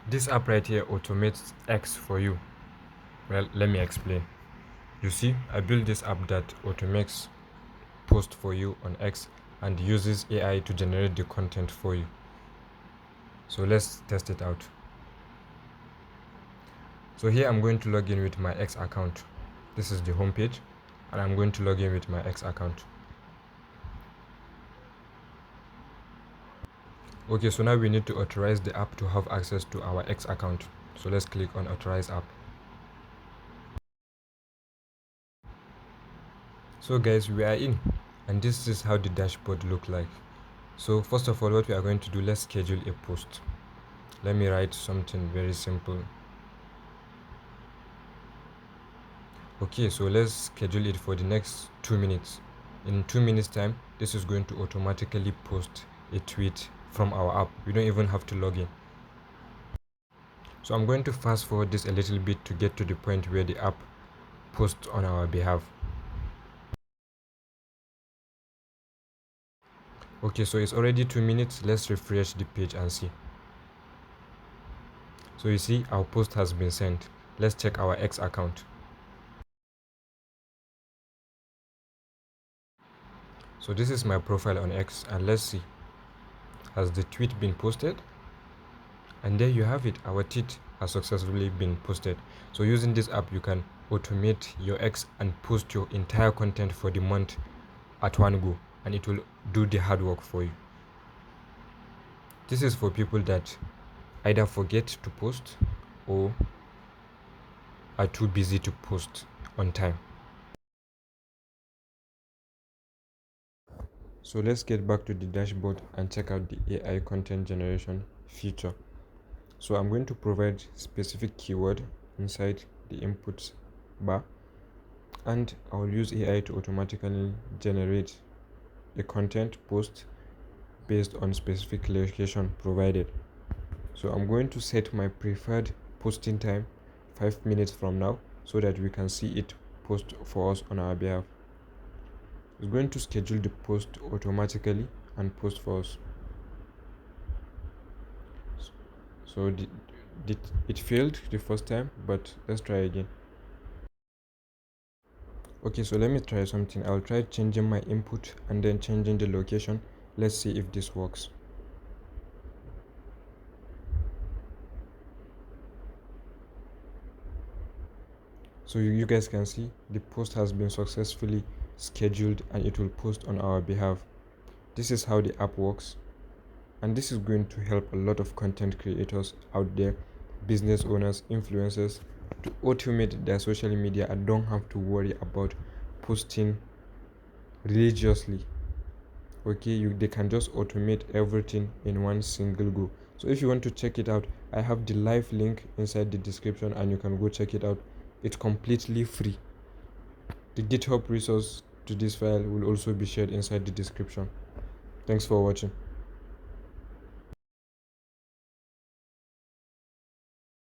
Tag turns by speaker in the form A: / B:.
A: This app right here automates X for you. Well, let me explain. You see, I built this app that automates post for you on X and uses AI to generate the content for you. So let's test it out. So here I'm going to log in with my X account. This is the home page, and I'm going to log in with my X account. Okay, so now we need to authorize the app to have access to our X account. So let's click on authorize app. So guys, we are in, and this is how the dashboard look like. So first of all, what we are going to do, let's schedule a post. Let me write something very simple. Okay, so let's schedule it for the next 2 minutes. In 2 minutes time, this is going to automatically post a tweet from our app. We don't even have to log in. So I'm going to fast forward this a little bit to get to the point where the app posts on our behalf. Okay, so it's already 2 minutes. Let's refresh the page and see. So you see our post has been sent. Let's check our X account. So this is my profile on X, and let's see, has the tweet been posted? And there you have it, our tweet has successfully been posted. So using this app, you can automate your X and post your entire content for the month at one go, and it will do the hard work for you. This is for people that either forget to post or are too busy to post on time. So let's get back to the dashboard and check out the AI content generation feature. So I'm going to provide specific keyword inside the inputs bar, and I'll use AI to automatically generate a content post based on specific location provided. So I'm going to set my preferred posting time 5 minutes from now so that we can see it post for us on our behalf. It's going to schedule the post automatically and post for us. So it failed the first time, but let's try again. Okay, so let me try something. I'll try changing my input and then changing the location. Let's see if this works. So you guys can see the post has been successfully scheduled and it will post on our behalf. This is how the app works, and this is going to help a lot of content creators out there, business owners, influencers, to automate their social media and don't have to worry about posting religiously. Okay, they can just automate everything in one single go. So if you want to check it out, I have the live link inside the description and you can go check it out. It's completely free. The GitHub resource to this file will also be shared inside the description. Thanks for watching.